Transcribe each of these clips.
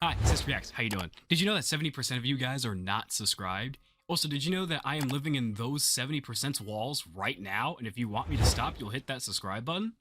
Hi, CistReactZ. How you doing? Did you know that 70% of you guys are not subscribed? Also, did you know that I am living in those 70%'s walls right now, and if you want me to stop, you'll hit that subscribe button?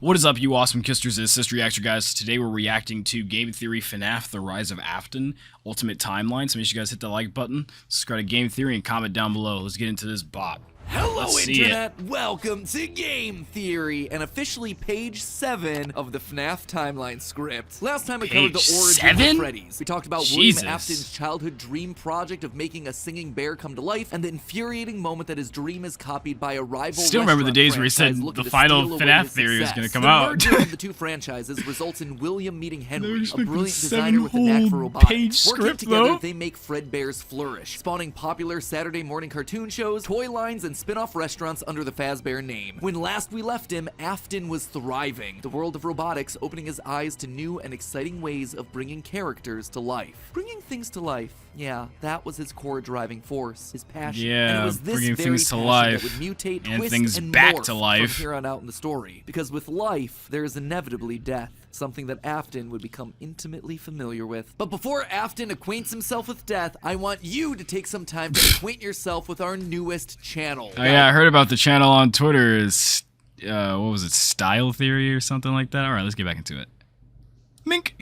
What is up, you awesome kisters? It's CistReactZ, guys. Today we're reacting to Game Theory FNAF The Rise of Afton Ultimate Timeline. So make sure you guys hit the like button, subscribe to Game Theory, and comment down below. Let's get into this bot. Hello, Internet! Welcome to Game Theory, and officially page 7 of the FNAF timeline script. Last time we covered the origin of Freddy's. We talked about William Afton's childhood dream project of making a singing bear come to life, and the infuriating moment that his dream is copied by a rival. Still remember the days where he said the final FNAF theory is going to come out. The merger of the two franchises results in William meeting Henry, a brilliant designer with a knack for robotics. Working together, they make Fredbear's flourish, spawning popular Saturday morning cartoon shows, toy lines, and spin-off restaurants under the Fazbear name. When last we left him, Afton was thriving, the world of robotics opening his eyes to new and exciting ways of bringing characters to life. Bringing things to life, yeah, that was his core driving force, his passion. Yeah, and it was this bringing very things to passion life that would mutate, and twist, things and back morph to life from here on out in the story. Because with life, there is inevitably death. Something that Afton would become intimately familiar with. But before Afton acquaints himself with death, I want you to take some time to acquaint yourself with our newest channel. Oh yeah, I heard about the channel on Twitter. Is what was it, Style Theory or something like that? All right, let's get back into it. Mink.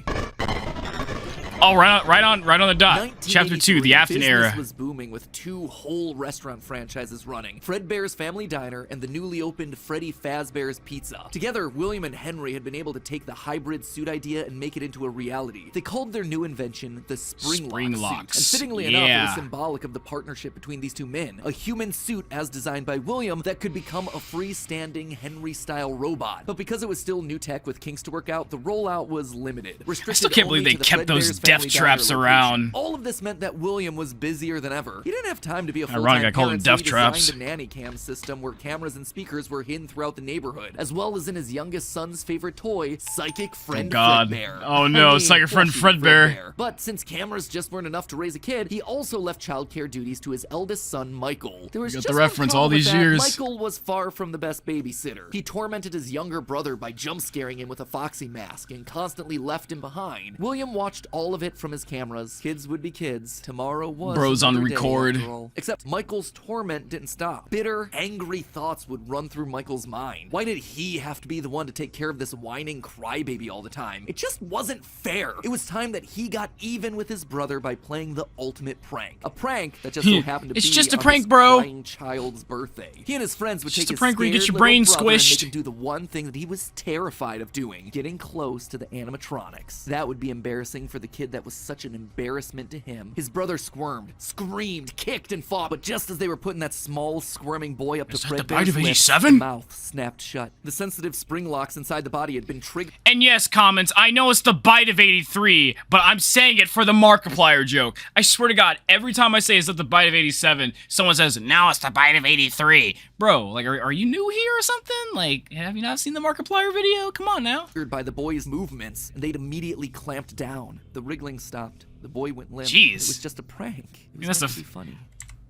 Oh, right on the dot. Chapter 2, the Afton era. Business was booming with two whole restaurant franchises running: Fredbear's Family Diner and the newly opened Freddy Fazbear's Pizza. Together, William and Henry had been able to take the hybrid suit idea and make it into a reality. They called their new invention the Spring Lock suit. And fittingly enough, it was symbolic of the partnership between these two men. A human suit as designed by William that could become a freestanding Henry-style robot. But because it was still new tech with kinks to work out, the rollout was limited. I still can't believe they kept those death traps around. All of this meant that William was busier than ever. He didn't have time to be a full-time Ironic, I call them death traps. He designed a nanny cam system where cameras and speakers were hidden throughout the neighborhood, as well as in his youngest son's favorite toy, Psychic Friend Fredbear. Oh no, Psychic Friend Fredbear. But since cameras just weren't enough to raise a kid, he also left childcare duties to his eldest son, Michael. There was just the reference all these years. Michael was far from the best babysitter. He tormented his younger brother by jump-scaring him with a foxy mask and constantly left him behind. William watched all of it from his cameras. Kids would be kids. Tomorrow was Bros on record. Except Michael's torment didn't stop. Bitter, angry thoughts would run through Michael's mind. Why did he have to be the one to take care of this whining crybaby all the time? It just wasn't fair. It was time that he got even with his brother by playing the ultimate prank. A prank that just so happened to be just a on prank, his bro. crying child's birthday. He and his friends would take his prank where you scared get your little brain brother squished and make him do the one thing that he was terrified of doing: getting close to the animatronics. That would be embarrassing for the kid that was such an embarrassment to him. His brother squirmed, screamed, kicked, and fought, but just as they were putting that small, squirming boy up to Fredbear's lips, his mouth snapped shut. The sensitive spring locks inside the body had been triggered. And yes, comments, I know it's the bite of 83, but I'm saying it for the Markiplier joke. I swear to God, every time I say it's the bite of 87, someone says, now it's the bite of 83. Bro, like, are you new here or something? Like, have you not seen the Markiplier video? Come on now. By the boy's movements, and they'd immediately clamped down. The wriggling stopped. The boy went limp. Jeez. It was just a prank. It was that's meant to be funny.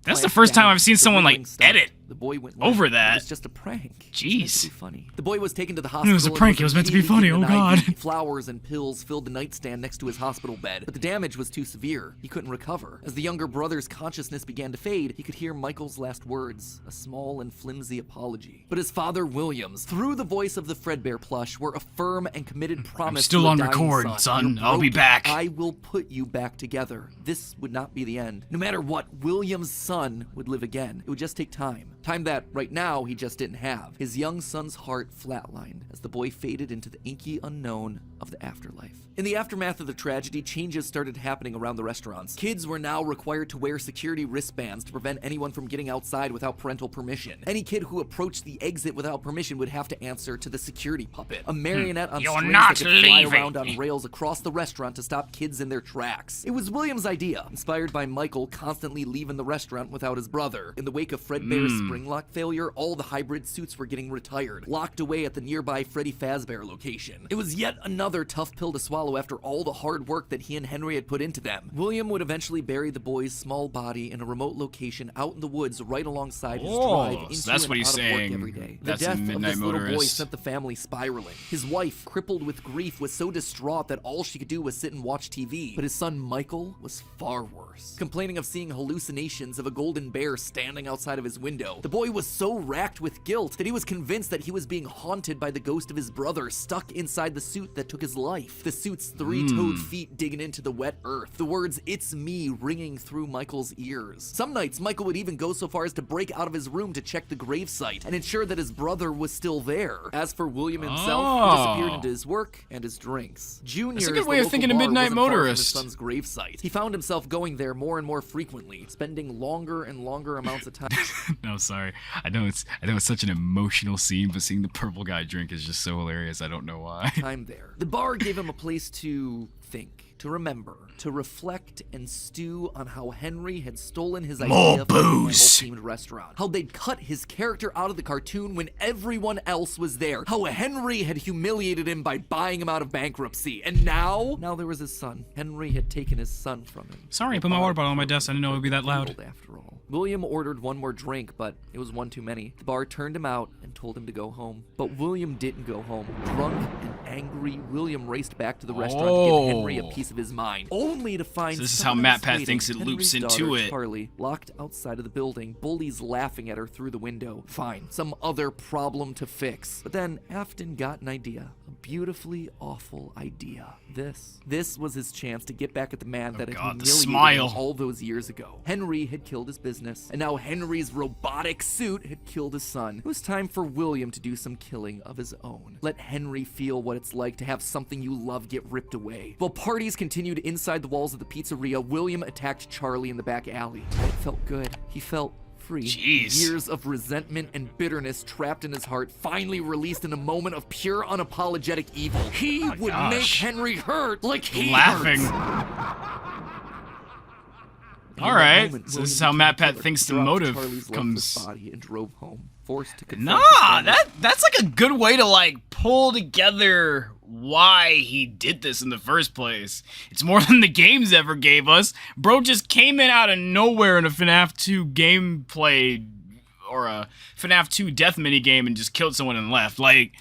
That's the first time I've seen someone like edit the boy went over that. It was just a prank. Jeez. Funny. The boy was taken to the hospital. It was a prank. It was meant to be funny. Oh God. Flowers and pills filled the nightstand next to his hospital bed, but the damage was too severe. He couldn't recover. As the younger brother's consciousness began to fade, he could hear Michael's last words, a small and flimsy apology. But his father, Williams, through the voice of the Fredbear plush, were a firm and committed promise. I'm still on record, son. I'll be back. I will put you back together. This would not be the end. No matter what, Williams' son would live again. It would just take time. Time that, right now, he just didn't have. His young son's heart flatlined as the boy faded into the inky unknown of the afterlife. In the aftermath of the tragedy, changes started happening around the restaurants. Kids were now required to wear security wristbands to prevent anyone from getting outside without parental permission. Any kid who approached the exit without permission would have to answer to the security puppet, a marionette on strings that could fly around on rails across the restaurant to stop kids in their tracks. It was William's idea, inspired by Michael constantly leaving the restaurant without his brother. In the wake of Fredbear's spring lock failure, all the hybrid suits were getting retired, locked away at the nearby Freddy Fazbear location. It was yet another Another tough pill to swallow after all the hard work that he and Henry had put into them. William would eventually bury the boy's small body in a remote location out in the woods right alongside his drive into so that's and what he's out of saying. work every day. The That's a death of Midnight this little boy Motorist. sent the family spiraling. His wife, crippled with grief, was so distraught that all she could do was sit and watch TV. But his son Michael was far worse, complaining of seeing hallucinations of a golden bear standing outside of his window. The boy was so racked with guilt that he was convinced that he was being haunted by the ghost of his brother stuck inside the suit that took his life. The suit's three-toed feet digging into the wet earth. The words "It's me" ringing through Michael's ears. Some nights, Michael would even go so far as to break out of his room to check the gravesite and ensure that his brother was still there. As for William himself, he disappeared into his work and his drinks. Junior, That's a good way of thinking of Midnight Motorist. His son's gravesite. He found himself going there more and more frequently, spending longer and longer amounts of time. No, sorry. I know it's such an emotional scene, but seeing the purple guy drink is just so hilarious. I don't know why. Time there. The bar gave him a place to think, to remember, to reflect and stew on how Henry had stolen his idea for a themed restaurant. How they'd cut his character out of the cartoon when everyone else was there. How Henry had humiliated him by buying him out of bankruptcy. And now there was his son. Henry had taken his son from him. Sorry, I put my water bottle on my desk. I didn't know it would be that loud. After all. William ordered one more drink, but it was one too many. The bar turned him out and told him to go home. But William didn't go home. Drunk and angry, William raced back to the restaurant to give Henry a piece of his mind, only to find So this is someone how else Matpat waiting. thinks it loops Henry's into daughter, it. Charlie, locked outside of the building, bullies laughing at her through the window. Fine, some other problem to fix. But then Afton got an idea. A beautifully awful idea. This was his chance to get back at the man that had God, the humiliated smile. him all those years ago. Henry had killed his business, and now Henry's robotic suit had killed his son. It was time for William to do some killing of his own. Let Henry feel what it's like to have something you love get ripped away. While parties continued inside the walls of the pizzeria, William attacked Charlie in the back alley. It felt good. He felt free. Jeez. Years of resentment and bitterness trapped in his heart finally released in a moment of pure unapologetic evil. He would make Henry hurt like he Laughing. hurts. All right, so this is how Matpat thinks the motive comes. Body and drove home, forced to confront Nah, his family. that's like a good way to like pull together why he did this in the first place. It's more than the games ever gave us. Bro just came in out of nowhere in a FNAF 2 gameplay or a FNAF 2 death minigame and just killed someone and left. Like,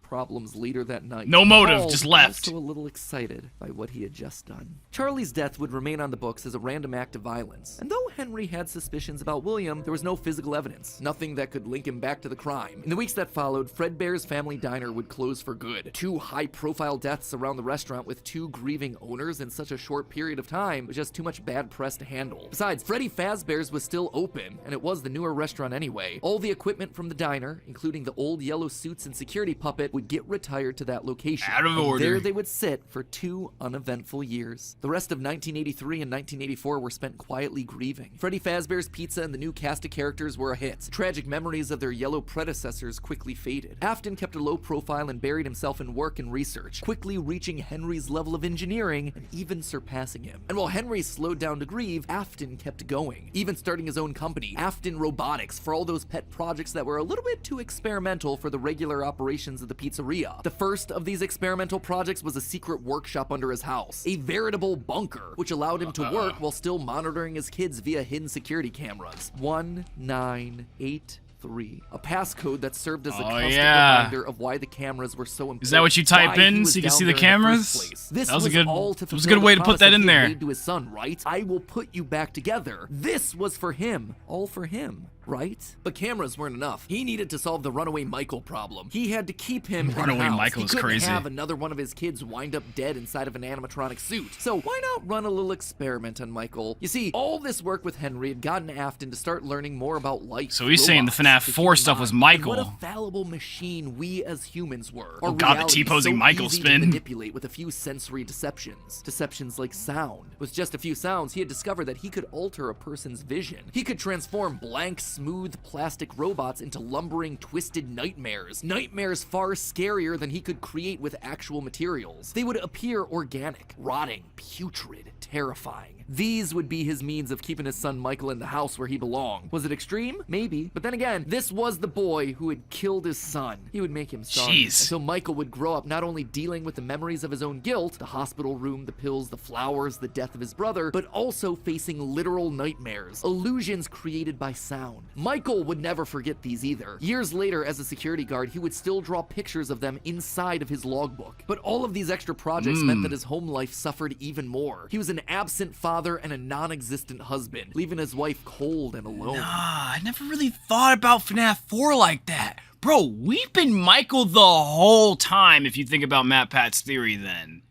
Problems later that night. No motive, Paul just left. Also a little excited by what he had just done. Charlie's death would remain on the books as a random act of violence. And though Henry had suspicions about William, there was no physical evidence, nothing that could link him back to the crime. In the weeks that followed, Fredbear's family diner would close for good. 2 high-profile deaths around the restaurant with 2 grieving owners in such a short period of time was just too much bad press to handle. Besides, Freddy Fazbear's was still open, and it was the newer restaurant anyway. All the equipment from the diner, including the old yellow suits and security puppet, would get retired to that location. Out of And order. there they would sit for 2 uneventful years. The rest of 1983 and 1984 were spent quietly grieving. Freddy Fazbear's Pizza and the new cast of characters were a hit. Tragic memories of their yellow predecessors quickly faded. Afton kept a low profile and buried himself in work and research, quickly reaching Henry's level of engineering and even surpassing him. And while Henry slowed down to grieve, Afton kept going, even starting his own company, Afton Robotics, for all those pet projects that were a little bit too experimental for the regular operations of the pizzeria. The first of these experimental projects was a secret workshop under his house, a veritable bunker, which allowed him to work while still monitoring his kids via hidden security cameras. 1983. A passcode that served as a constant reminder of why the cameras were so important. Is that what you type why in he was so you can down see the there in cameras? first place. This That was a good- all to it was a fulfill good way the to put promise that in he had there. made to his son, right? I will put you back together. This was for him. All for him. Right? But cameras weren't enough. He needed to solve the runaway Michael problem. He had to keep him in the Runaway house. Michael He is couldn't crazy. have another one of his kids wind up dead inside of an animatronic suit. So why not run a little experiment on Michael? You see, all this work with Henry had gotten Afton to start learning more about life. So he's saying the FNAF 4 stuff was Michael. What a fallible machine we as humans were. Oh Our God, the reality T-posing so Michael easy spin. to manipulate with a few sensory deceptions. Deceptions like sound. With just a few sounds, he had discovered that he could alter a person's vision. He could transform blank smooth plastic robots into lumbering, twisted nightmares. Nightmares far scarier than he could create with actual materials. They would appear organic, rotting, putrid, terrifying. These would be his means of keeping his son Michael in the house where he belonged. Was it extreme? Maybe. But then again, this was the boy who had killed his son. He would make him sorry. Jeez. Until Michael would grow up not only dealing with the memories of his own guilt, the hospital room, the pills, the flowers, the death of his brother, but also facing literal nightmares, illusions created by sound. Michael would never forget these either. Years later, as a security guard, he would still draw pictures of them inside of his logbook. But all of these extra projects meant that his home life suffered even more. He was an absent father and a non-existent husband, leaving his wife cold and alone. I never really thought about FNAF 4 like that. Bro, we've been Michael the whole time if you think about Matpat's theory then.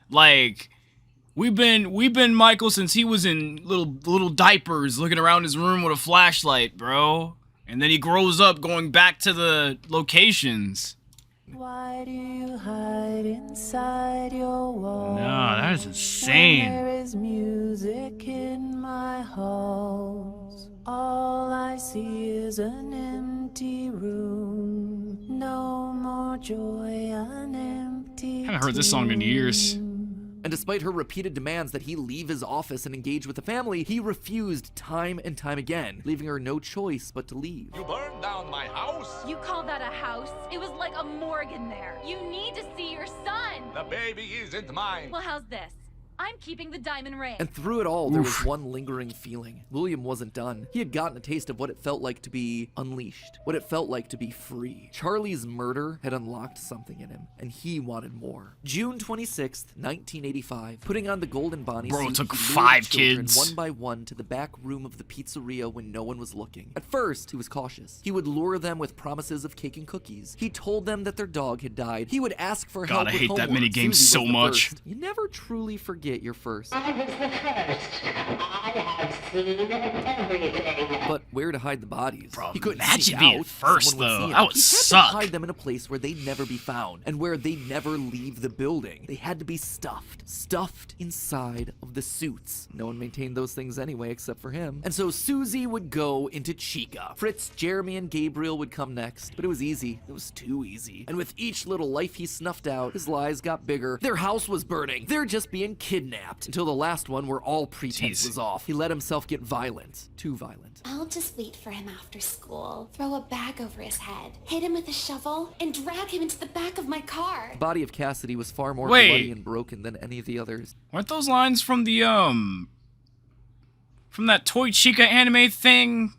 Like, we've been Michael since he was in little diapers looking around his room with a flashlight, bro. And then he grows up going back to the locations. Why do you hide inside your walls? No, that is insane. When there is music in my halls. All I see is an empty room. No more joy, an empty I haven't heard this song in years. And despite her repeated demands that he leave his office and engage with the family, he refused time and time again, leaving her no choice but to leave. You burned down my house? You call that a house? It was like a morgue in there. You need to see your son. The baby isn't mine. Well, how's this? I'm keeping the diamond ring. And through it all, there was one lingering feeling. William wasn't done. He had gotten a taste of what it felt like to be unleashed, what it felt like to be free. Charlie's murder had unlocked something in him, and he wanted more. June 26th, 1985, putting on the golden Bonnie Bro, suit, it took he lured 5 children kids. one by one to the back room of the pizzeria when no one was looking. At first, he was cautious. He would lure them with promises of cake and cookies. He told them that their dog had died. He would ask for help God, I with hate that homework. minigame Susie so was the much. first. You never truly forget your first. I was the first. I have seen everything. But where to hide the bodies? Bro, He couldn't imagine sneak being out. first, Someone would though. see him. That would He had suck. to hide them in a place where they'd never be found and where they'd never leave the building. They had to be stuffed inside of the suits. No one maintained those things anyway except for him. And so Susie would go into Chica. Fritz, Jeremy, and Gabriel would come next. But it was easy. It was too easy. And with each little life he snuffed out, his lies got bigger. Their house was burning. They're just being kidnapped. Until the last one where all pretense Jeez. was off. He let himself get violent. Too violent. I'll just wait for him after school, throw a bag over his head, hit him with a shovel, and drag him into the back of my car. The body of Cassidy was far more Wait. bloody and broken than any of the others. Weren't those lines from the, from that Toy Chica anime thing?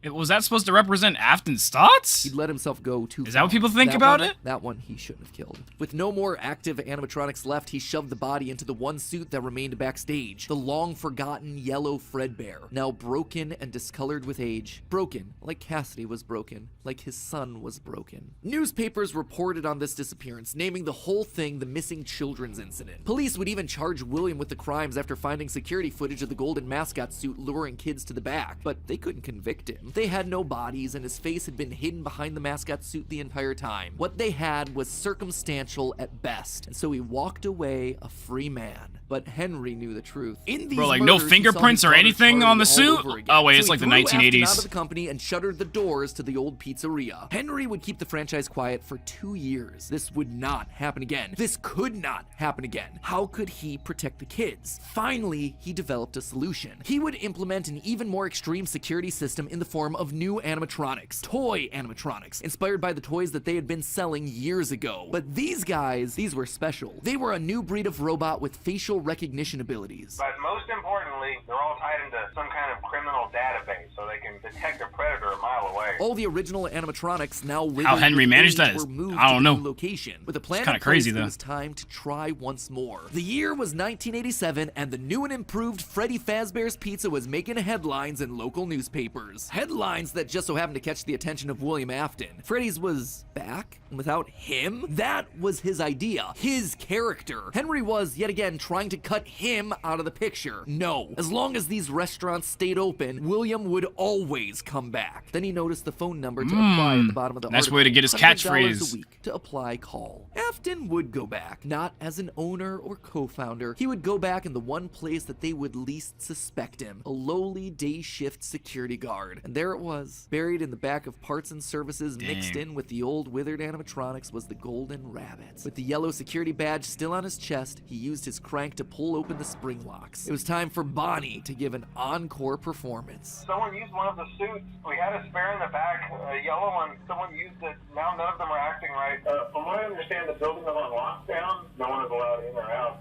Was that supposed to represent Afton's thoughts? He'd let himself go too Is that what far. people think That about one- it? That one he shouldn't have killed. With no more active animatronics left, he shoved the body into the one suit that remained backstage. The long-forgotten yellow Fredbear, now broken and discolored with age. Broken, like Cassidy was broken, like his son was broken. Newspapers reported on this disappearance, naming the whole thing the missing children's incident. Police would even charge William with the crimes after finding security footage of the golden mascot suit luring kids to the back, but they couldn't convict him. They had no bodies, and his face had been hidden behind the mascot suit the entire time. What they had was circumstantial at best, and so he walked away a free man. But Henry knew the truth. In these Bro, like, no murders, he saw fingerprints his or daughter anything Charlie on the all suit? over again. Oh, wait, it's So like he the threw Afton 1980s. out of the company and shuttered the doors to the old pizzeria. Henry would keep the franchise quiet for 2 years. This would not happen again. This could not happen again. How could he protect the kids? Finally, he developed a solution. He would implement an even more extreme security system in the form of new animatronics. Toy animatronics, inspired by the toys that they had been selling years ago. But these guys, these were special. They were a new breed of robot with facial recognition abilities. But most importantly, they're all tied into some kind of criminal database, so they can detect a predator a mile away. All the original animatronics now riddled How Henry with managed age that is- were moved I don't to the know. new location. With a plan kinda in place, crazy, though. it was time to try once more. The year was 1987, and the new and improved Freddy Fazbear's Pizza was making headlines in local newspapers. Headlines that just so happened to catch the attention of William Afton. Freddy's was back, and without him? That was his idea, his character. Henry was, yet again, trying to cut him out of the picture. No. As long as these restaurants stayed open, William would always always come back. Then he noticed the phone number to apply at the bottom of the Nice article. way to get his $100 catchphrase. a week to apply call. Afton would go back, not as an owner or co-founder. He would go back in the one place that they would least suspect him, a lowly day shift security guard. And there it was, buried in the back of parts and services, mixed in with the old withered animatronics, was the golden rabbit. With the yellow security badge still on his chest, he used his crank to pull open the spring locks. It was time for Bonnie to give an encore performance. Someone used one of the suits. We had a spare in the back, a yellow one. Someone used it. Now none of them are acting right. From what I understand, the building is on lockdown. No one is allowed in or out,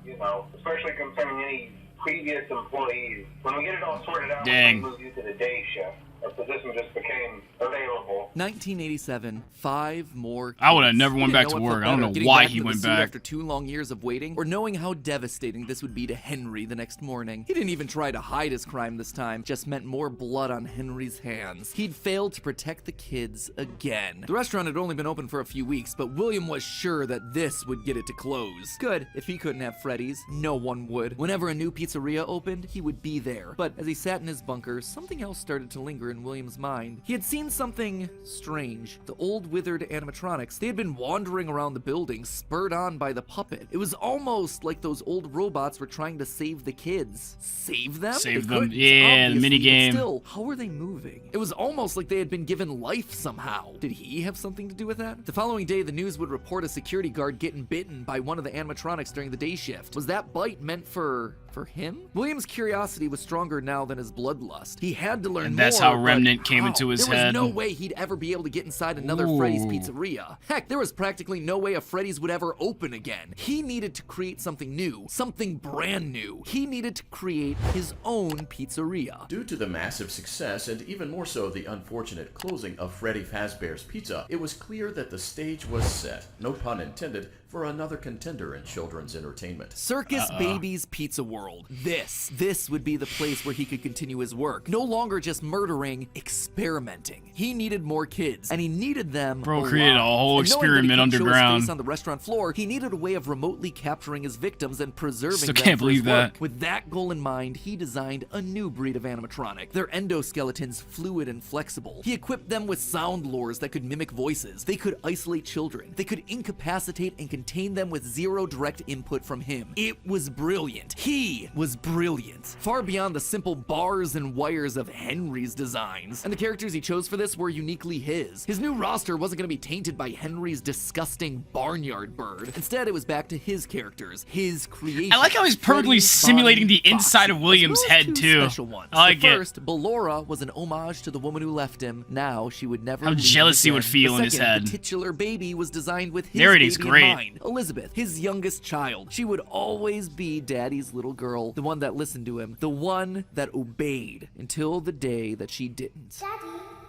especially concerning any previous employees. When we get it all sorted out, Dang. we'll move you to the day shift. Our position just became available. 1987, 5 more kids. I would have never He went didn't back to know what work. felt I don't better, know getting why back he into the went suit back. after 2 long years of waiting, or knowing how devastating this would be to Henry the next morning. He didn't even try to hide his crime this time, just meant more blood on Henry's hands. He'd failed to protect the kids again. The restaurant had only been open for a few weeks, but William was sure that this would get it to close. Good, if he couldn't have Freddy's, no one would. Whenever a new pizzeria opened, he would be there. But as he sat in his bunker, something else started to linger in William's mind. He had seen something strange. The old withered animatronics, they had been wandering around the building, spurred on by the puppet. It was almost like those old robots were trying to save the kids. Save them? Save They them. couldn't, Yeah, the obviously, minigame. but still, how were they moving? It was almost like they had been given life somehow. Did he have something to do with that? The following day, the news would report a security guard getting bitten by one of the animatronics during the day shift. Was that bite meant for him? William's curiosity was stronger now than his bloodlust. He had to learn And that's more, how but Remnant came how? into his There head. was no way he'd ever be able to get inside another Freddy's pizzeria. Heck, there was practically no way a Freddy's would ever open again. He needed to create something new, something brand new. He needed to create his own pizzeria. Due to the massive success, and even more so the unfortunate closing of Freddy Fazbear's Pizza, it was clear that the stage was set, no pun intended, for another contender in children's entertainment. Circus Baby's Pizza World. This would be the place where he could continue his work. No longer just murdering, experimenting. He needed more kids, and he needed them Bro alive. created a whole And knowing that he experiment couldn't show his underground. face on the restaurant floor, he needed a way of remotely capturing his victims and preserving Still them can't for his believe that. work. With that goal in mind, he designed a new breed of animatronic. Their endoskeletons fluid and flexible. He equipped them with sound lures that could mimic voices. They could isolate children. They could incapacitate and contain them with zero direct input from him. It was brilliant. He was brilliant. Far beyond the simple bars and wires of Henry's designs. And the characters he chose for this were uniquely his. His new roster wasn't going to be tainted by Henry's disgusting barnyard bird. Instead, it was back to his characters, his creation. I like how he's perfectly Freddy, simulating Bonnie, the inside Foxy, of William's as well as head, two too. special ones. I like the it. first, Ballora, was an homage to the woman who left him. Now she would never How leave him jealous he would again. feel The in his second, head. The titular baby was designed with his Narrating's baby great. in mind. Elizabeth, his youngest child. She would always be Daddy's little girl, the one that listened to him, the one that obeyed until the day that she didn't. Daddy,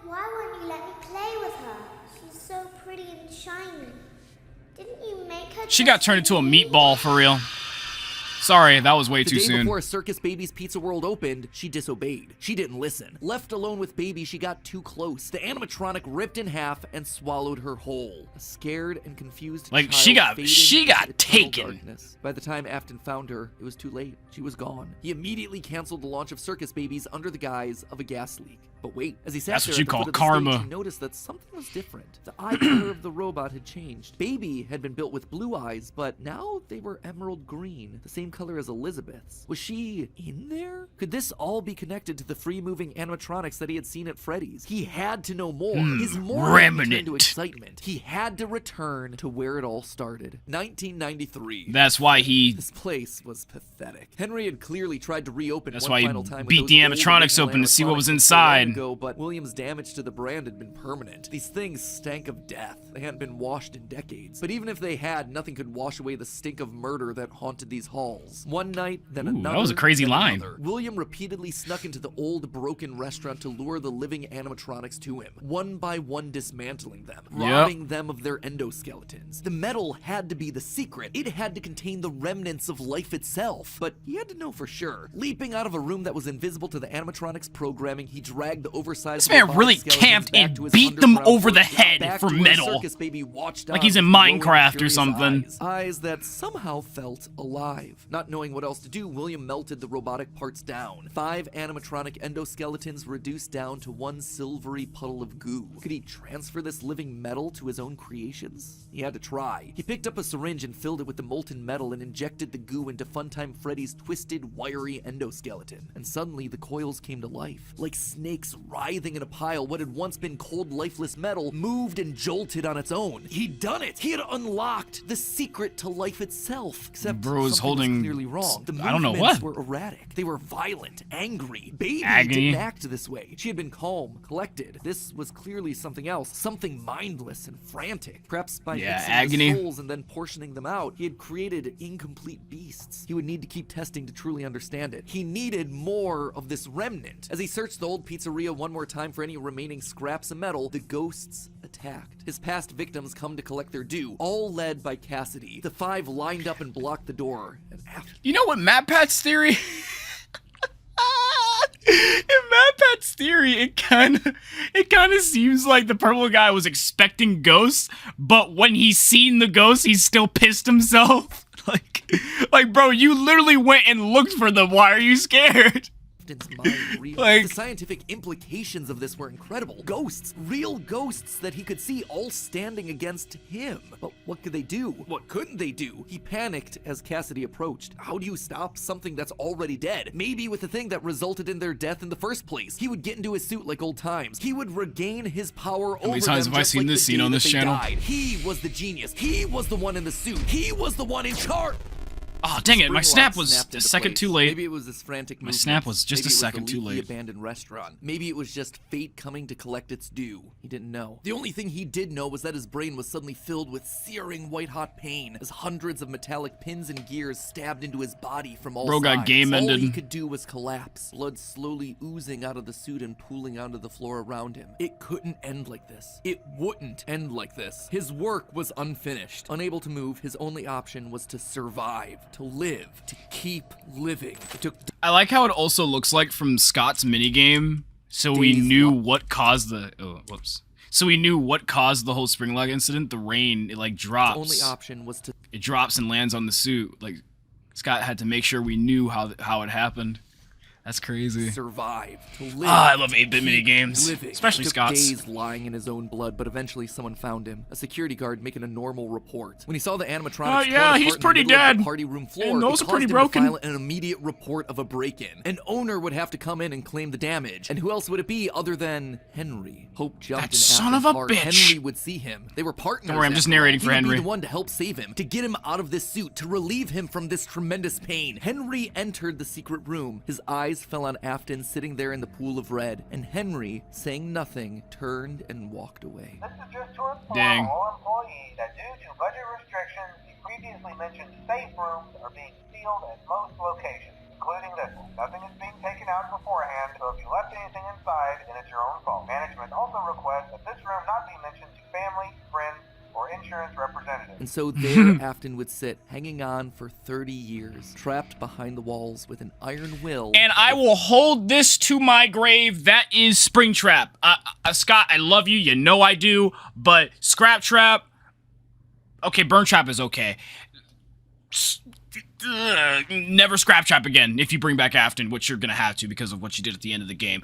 why won't you let me play with her? She's so pretty and shiny. Didn't you make her? She got turned into a meatball for real. Sorry, that was way The too day soon. before Circus Baby's Pizza World opened, she disobeyed. She didn't listen. Left alone with Baby, she got too close. The animatronic ripped in half and swallowed her whole. A scared and confused Like, child she got faded into eternal taken. darkness. By the time Afton found her, it was too late. She was gone. He immediately canceled the launch of Circus Babies under the guise of a gas leak. But wait, as he sat That's there what you at the call foot of the karma. stage, he noticed that something was different. The eye color of the robot had changed. Baby had been built with blue eyes, but now they were emerald green, the same color as Elizabeth's. Was she in there? Could this all be connected to the free-moving animatronics that he had seen at Freddy's? He had to know more. His more turned to Remnant. excitement. He had to return to where it all started. 1993. That's why he. This place was pathetic. Henry had clearly tried to reopen That's one why he final time with beat those the old animatronics original open to see what was animatronics so long inside. ago, but William's damage to the brand had been permanent. These things stank of death. They hadn't been washed in decades. But even if they had, nothing could wash away the stink of murder that haunted these halls. One night, then Ooh, another. that was a crazy then line. another. William repeatedly snuck into the old broken restaurant to lure the living animatronics to him, one by one dismantling them, robbing them of their endoskeletons. The metal had to be the secret. It had to contain the remnants of life itself. But he had to know for sure. Leaping out of a room that was invisible to the animatronics programming, he dragged the oversized This man robotic really skeletons camped back and to his beat them underground over the workshop, head back for to where metal. Circus Baby watched Like on he's in with glowing, Minecraft or curious something. Eyes that somehow felt alive. Not knowing what else to do, William melted the robotic parts down. 5 animatronic endoskeletons reduced down to one silvery puddle of goo. Could he transfer this living metal to his own creations? He had to try. He picked up a syringe and filled it with the molten metal and injected the goo into Funtime Freddy's twisted, wiry endoskeleton. And suddenly the coils came to life. Like snakes writhing in a pile, what had once been cold, lifeless metal moved and jolted on its own. He'd done it! He had unlocked the secret to life itself. Except Bro is something holding was clearly wrong. The I don't know movements what. were erratic. They were violent, angry. Baby Agony. didn't act this way. She had been calm, collected. This was clearly something else, something mindless and frantic. Perhaps by mixing agony. the souls and then portioning them out, he had created incomplete beasts. He would need to keep testing to truly understand it. He needed more of this remnant. As he searched the old pizzeria one more time for any remaining scraps of metal, the ghosts attacked. His past victims come to collect their due, all led by Cassidy. The 5 lined up and blocked the door. And after You know what Matpat's theory? In Matpat's theory, it kind of seems like the purple guy was expecting ghosts, but when he's seen the ghosts, he's still pissed himself. Like, bro, you literally went and looked for them. Why are you scared? mind real. The scientific implications of this were incredible. Ghosts, real ghosts that he could see, all standing against him. But what could they do? What couldn't they do? He panicked as Cassidy approached. How do you stop something that's already dead? Maybe with the thing that resulted in their death in the first place. He would get into his suit like old times. He would regain his power over them. How many times have I seen this scene on this channel? He was the genius. He was the one in the suit. He was the one in charge. Oh, dang it, my snap was a second too late. Maybe it was this frantic movement. My snap was just Maybe a second too late. Abandoned restaurant. Maybe it was just fate coming to collect its due. He didn't know. The only thing he did know was that his brain was suddenly filled with searing white-hot pain as hundreds of metallic pins and gears stabbed into his body from all Bro sides. got game ended. All he could do was collapse, blood slowly oozing out of the suit and pooling onto the floor around him. It couldn't end like this. It wouldn't end like this. His work was unfinished. Unable to move, his only option was to survive, to live, to keep living. It took I like how it also looks like from Scott's minigame, so we knew what caused the So we knew what caused the whole spring leg incident. The rain, it like drops. The only option was to it drops and lands on the suit. Like Scott had to make sure we knew how it happened. That's crazy. Survive, to live. I love 8-bit minigames, especially it took Scott's. days lying in his own blood, but eventually someone found him. A security guard making a normal report. When he saw the animatronics, Oh yeah, he's pretty dead. The party room floor, and those it are pretty caused him broken. to file an immediate report of a break-in. An owner would have to come in and claim the damage, and who else would it be other than Henry? Hope jumped That in son of a Afton's heart. bitch. Henry would see him. They were partners. Don't worry, I'm just after all. narrating for He would Henry. be the one to help save him, to get him out of this suit, to relieve him from this tremendous pain. Henry entered the secret room. His eyes fell on Afton sitting there in the pool of red, and Henry, saying nothing, turned and walked away. This is just to inform Dang. all employees that due to budget restrictions, the previously mentioned safe rooms are being sealed at most locations, including this one. Nothing is being taken out beforehand, so if you left anything inside, then it's your own fault. Management also requests that this room not be mentioned to family, friends, or insurance representatives. And so there Afton would sit, hanging on for 30 years, trapped behind the walls with an iron will. And I will hold this to my grave. That is Springtrap. Scott, I love you. You know I do. But Scrap Trap, okay, Burn Trap is okay. Never Scrap Trap again if you bring back Afton, which you're going to have to because of what you did at the end of the game.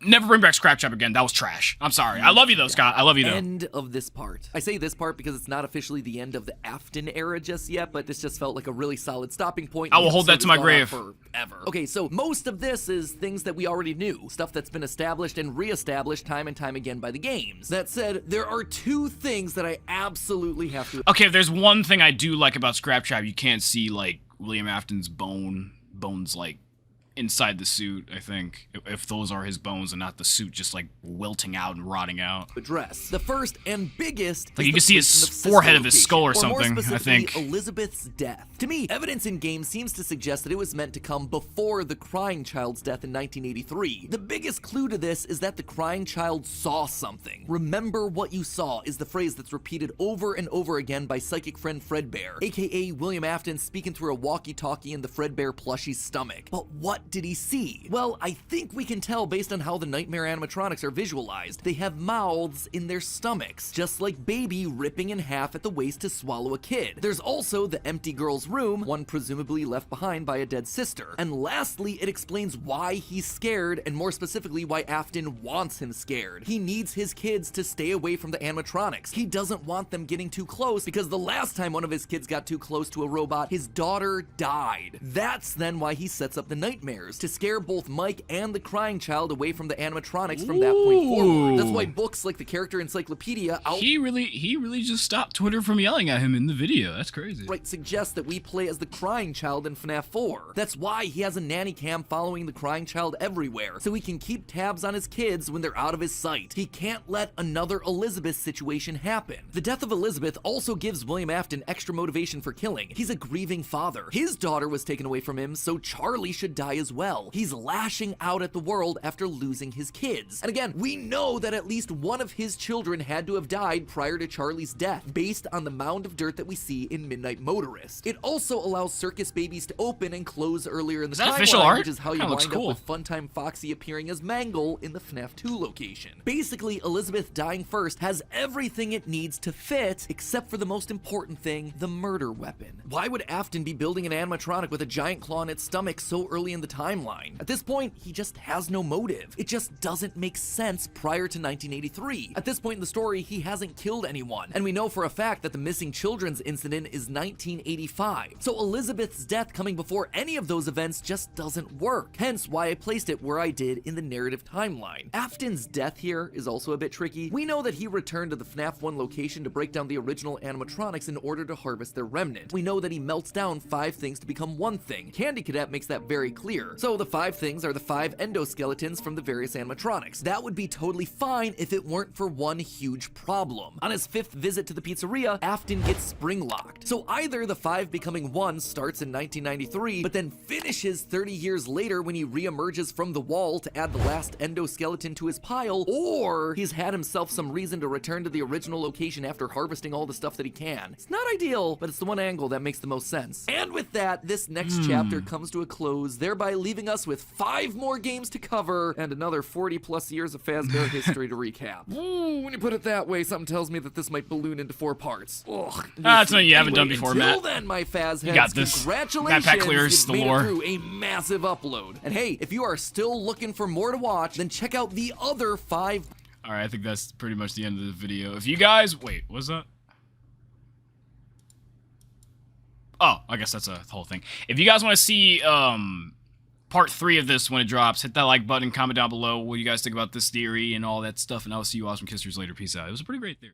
Never bring back Scrap Trap again. That was trash. I'm sorry. I love you though, Scott. I love you though. End of this part. I say this part because it's not officially the end of the Afton era just yet, but this just felt like a really solid stopping point. I will hold that to my grave. Forever. Okay, so most of this is things that we already knew, stuff that's been established and reestablished time and time again by the games. That said, there are two things that I absolutely have to. Okay, if there's one thing I do like about Scrap Trap, you can't see like William Afton's bones like inside the suit, I think, if those are his bones and not the suit just like wilting out and rotting out. Address. The first and biggest like you can see his forehead of his skull or something, I think. Elizabeth's death. To me, evidence in game seems to suggest that it was meant to come before the crying child's death in 1983. The biggest clue to this is that the crying child saw something. Remember what you saw is the phrase that's repeated over and over again by psychic friend Fredbear, aka William Afton speaking through a walkie-talkie in the Fredbear plushie's stomach. But what what did he see? Well, I think we can tell based on how the nightmare animatronics are visualized. They have mouths in their stomachs, just like Baby ripping in half at the waist to swallow a kid. There's also the empty girl's room, one presumably left behind by a dead sister. And lastly, it explains why he's scared, and more specifically why Afton wants him scared. He needs his kids to stay away from the animatronics. He doesn't want them getting too close because the last time one of his kids got too close to a robot, his daughter died. That's then why he sets up the nightmares, to scare both Mike and the crying child away from the animatronics from that point forward. That's why books like the character encyclopedia He really just stopped Twitter from yelling at him in the video. That's crazy. Right, suggests that we play as the crying child in FNAF 4. That's why he has a nanny cam following the crying child everywhere, so he can keep tabs on his kids when they're out of his sight. He can't let another Elizabeth situation happen. The death of Elizabeth also gives William Afton extra motivation for killing. He's a grieving father. His daughter was taken away from him, so Charlie should die as well. He's lashing out at the world after losing his kids. And again, we know that at least one of his children had to have died prior to Charlie's death, based on the mound of dirt that we see in Midnight Motorist. It also allows circus babies to open and close earlier in the timeline, official art? which is how you Kinda wind looks cool. up with Funtime Foxy appearing as Mangle in the FNAF 2 location. Basically, Elizabeth dying first has everything it needs to fit, except for the most important thing, the murder weapon. Why would Afton be building an animatronic with a giant claw in its stomach so early in the timeline? At this point, he just has no motive. It just doesn't make sense prior to 1983. At this point in the story, he hasn't killed anyone, and we know for a fact that the missing children's incident is 1985. So Elizabeth's death coming before any of those events just doesn't work, hence why I placed it where I did in the narrative timeline. Afton's death here is also a bit tricky. We know that he returned to the FNAF 1 location to break down the original animatronics in order to harvest their remnant. We know that he melts down 5 things to become one thing. Candy Cadet makes that very clear. So the 5 things are the 5 endoskeletons from the various animatronics. That would be totally fine if it weren't for one huge problem. On his 5th visit to the pizzeria, Afton gets spring locked. So either the 5 becoming 1 starts in 1993, but then finishes 30 years later when he re-emerges from the wall to add the last endoskeleton to his pile, or he's had himself some reason to return to the original location after harvesting all the stuff that he can. It's not ideal, but it's the one angle that makes the most sense. And with that, this next chapter comes to a close, thereby leaving us with 5 more games to cover and another 40 plus years of Fazbear history to recap. Ooh, when you put it that way, something tells me that this might balloon into 4 parts. Ugh, That's something you haven't done before, until Matt. Then, my Faz You heads, got this. congratulations, Matpat clears you've the made lore. it through a massive upload. And hey, if you are still looking for more to watch, then check out the other 5. Alright, I think that's pretty much the end of the video. If you guys... Wait, what's that? Oh, I guess that's a whole thing. If you guys want to see part 3 of this when it drops, hit that like button, comment down below what you guys think about this theory and all that stuff, and I will see you awesome kissers later. Peace out. It was a pretty great theory.